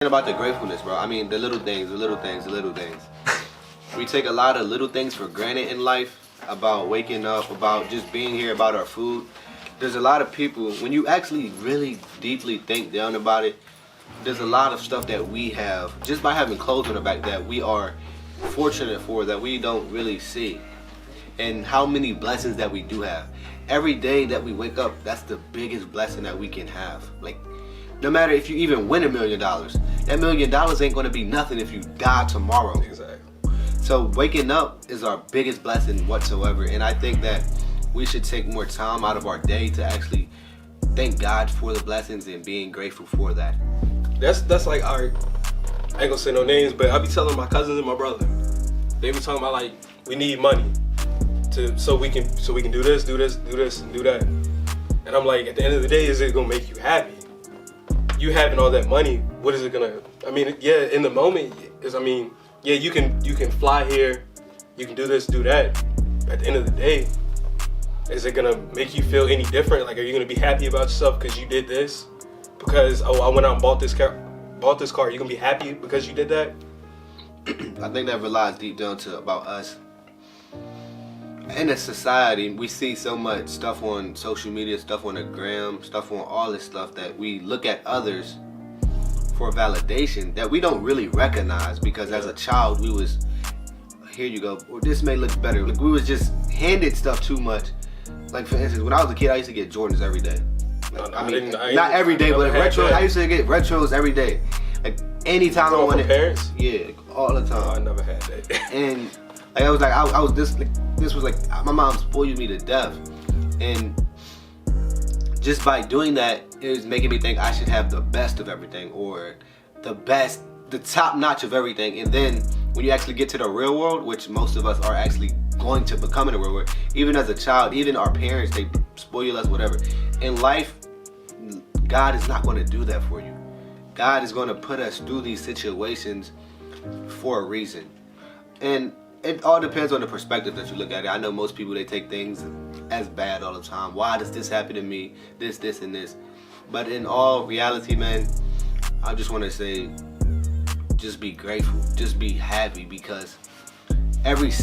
About the gratefulness, bro. I mean, the little things, the little things, the little things. We take a lot of little things for granted in life, about waking up, about just being here, about our food. There's a lot of people, when you actually really deeply think down about it, there's a lot of stuff that we have, just by having clothes on our back, that we are fortunate for, that we don't really see. And how many blessings that we do have. Every day that we wake up, that's the biggest blessing that we can have. Like, no matter if you even win $1 million, that $1 million ain't gonna be nothing if you die tomorrow. Exactly. So waking up is our biggest blessing whatsoever, and I think that we should take more time out of our day to actually thank God for the blessings and being grateful for that. That's like, all right, I ain't gonna say no names, but I be telling my cousins and my brother, they be talking about like, we need money so we can do this, and do that. And I'm like, at the end of the day, is it gonna make you happy? You having all that money, what is it gonna? I mean, yeah, in the moment, yeah, you can fly here, you can do this, do that. At the end of the day, is it gonna make you feel any different? Like, are you gonna be happy about yourself because you did this? Because I went out and bought this car. You gonna be happy because you did that? I think that relies deep down to about us. In a society, we see so much stuff on social media, stuff on the gram, stuff on all this stuff, that we look at others for validation that we don't really recognize, because as a child we was, here you go, or this may look better. Like, we was just handed stuff too much. Like, for instance, when I was a kid, I used to get Jordans every day. Like, not every day, but retro. I used to get retros every day. Like, anytime I wanted. Parents? Yeah, all the time. Oh, I never had that. And like, I was this was like, my mom spoiled me to death, and just by doing that, it was making me think I should have the best of everything, or the top notch of everything. And then when you actually get to the real world, which most of us are actually going to become in the real world, even as a child, even our parents, they spoil us, whatever. In life, God is not going to do that for you. God is going to put us through these situations for a reason. And it all depends on the perspective that you look at it. I know most people, they take things as bad all the time. Why does this happen to me? This, and this. But in all reality, man, I just want to say, just be grateful. Just be happy, because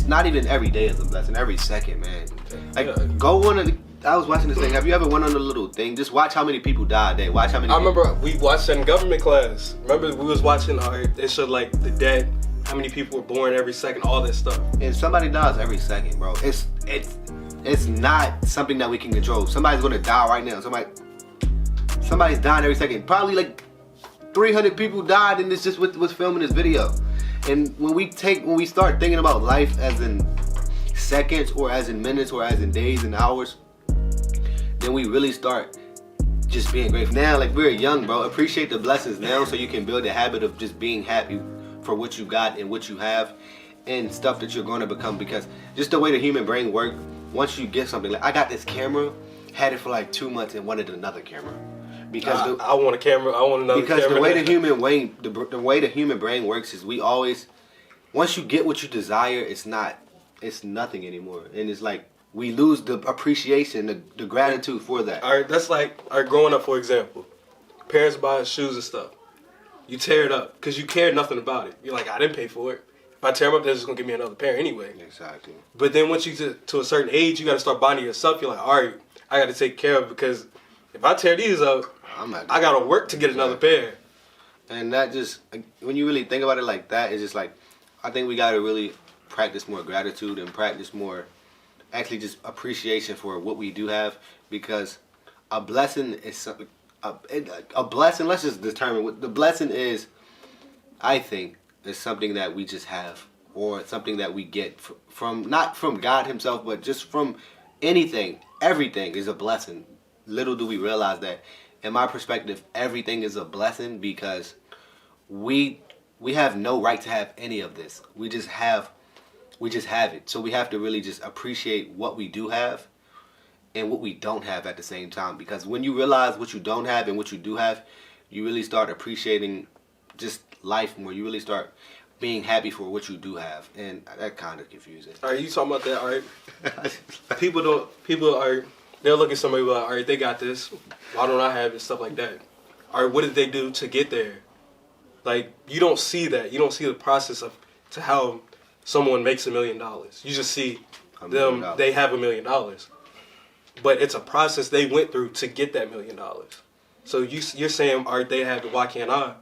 not even every day is a blessing. Every second, man. Like, go on I was watching this thing. Have you ever went on a little thing? Just watch how many people die a day. Watch how many I remember we watched that in government class. Remember we was watching, it showed like the dead, how many people were born every second, all that stuff. And somebody dies every second, bro. It's not something that we can control. Somebody's gonna die right now. Somebody's dying every second. Probably like 300 people died, and it's just what's filming this video. And when we start thinking about life as in seconds, or as in minutes, or as in days and hours, then we really start just being grateful. Now, like, we're young, bro. Appreciate the blessings now, so you can build a habit of just being happy for what you got and what you have and stuff that you're going to become. Because just the way the human brain works, once you get something, like, I got this camera, had it for like 2 months, and wanted another camera. Because I want a camera. I want another camera. Because the way the human brain works is, we always, once you get what you desire, it's nothing anymore. And it's like, we lose the appreciation, the gratitude for that. All right, that's like, growing up, for example. Parents buy us shoes and stuff. You tear it up because you care nothing about it. You're like, I didn't pay for it. If I tear them up, they're just going to give me another pair anyway. Exactly. But then once you get to a certain age, you got to start buying it yourself. You're like, all right, I got to take care of it, because if I tear these up, I got to work to get another pair. And that just, when you really think about it like that, it's just like, I think we got to really practice more gratitude and practice more, actually just appreciation for what we do have. Because a blessing is something, a blessing, let's just determine what the blessing is. I think is something that we just have, or something that we get from, not from God himself, but just from anything. Everything is a blessing. Little do we realize that, in my perspective, everything is a blessing, because we have no right to have any of this. We just have it. So we have to really just appreciate what we do have and what we don't have at the same time. Because when you realize what you don't have and what you do have, you really start appreciating just life more. You really start being happy for what you do have. And that kind of confusing. All right, you talking about that, all right? They'll look at somebody like, all right, they got this. Why don't I have it? Stuff like that. All right, what did they do to get there? Like, you don't see that. You don't see the process of to how someone makes $1 million. You just see them, they have $1 million. But it's a process they went through to get that $1 million. So you're saying, all right, they have it, why can't I?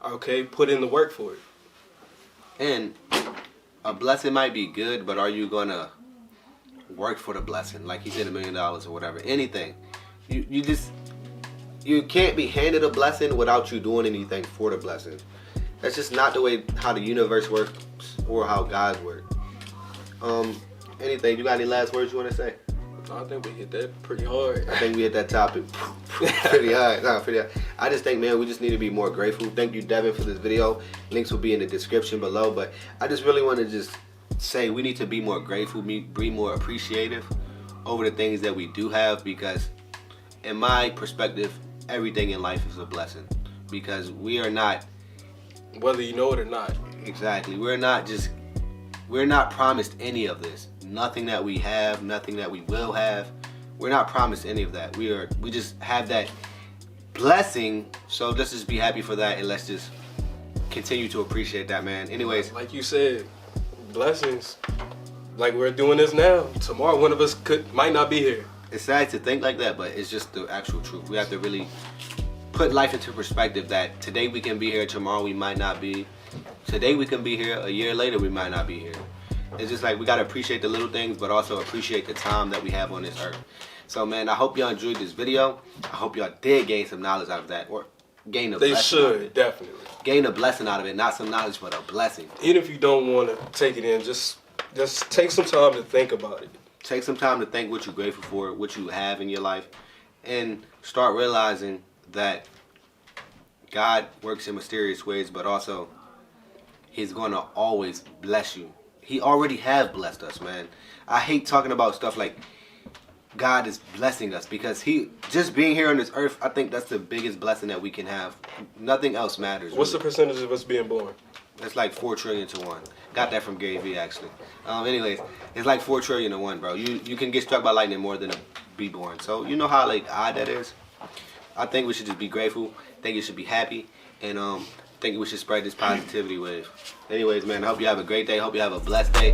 Okay, put in the work for it. And a blessing might be good, but are you gonna work for the blessing? Like he said, $1 million or whatever. Anything. You can't be handed a blessing without you doing anything for the blessing. That's just not the way how the universe works or how God works. Anything? You got any last words you want to say? I think we hit that pretty hard. I think we hit that topic pretty hard. No, pretty hard. I just think, man, we just need to be more grateful. Thank you, Devin, for this video. Links will be in the description below. But I just really want to just say we need to be more grateful, be more appreciative over the things that we do have, because in my perspective, everything in life is a blessing, because we are not, whether you know it or not. Exactly. We're not promised any of this. Nothing that we have, nothing that we will have. We're not promised any of that. We just have that blessing. So let's just be happy for that, and let's just continue to appreciate that, man. Anyways, like you said, blessings. Like we're doing this now. Tomorrow, one of us might not be here. It's sad to think like that, but it's just the actual truth. We have to really put life into perspective that today we can be here, tomorrow we might not be. Today we can be here, a year later we might not be here. It's just like we gotta appreciate the little things, but also appreciate the time that we have on this earth. So, man, I hope y'all enjoyed this video. I hope y'all did gain some knowledge out of that, or gain a blessing. They should, definitely. Gain a blessing out of it, not some knowledge, but a blessing. Even if you don't want to take it in, just take some time to think about it. Take some time to think what you're grateful for, what you have in your life, and start realizing that God works in mysterious ways, but also He's going to always bless you. He already has blessed us, man. I hate talking about stuff like God is blessing us, because just being here on this earth, I think that's the biggest blessing that we can have. Nothing else matters. What's really. The percentage of us being born? It's like 4 trillion to 1. Got that from Gary Vee, actually. Anyways, it's like 4 trillion to 1, bro. You can get struck by lightning more than be born. So you know how like odd that is. I think we should just be grateful. I think you should be happy, and I think we should spread this positivity wave. Anyways, man, I hope you have a great day. Hope you have a blessed day.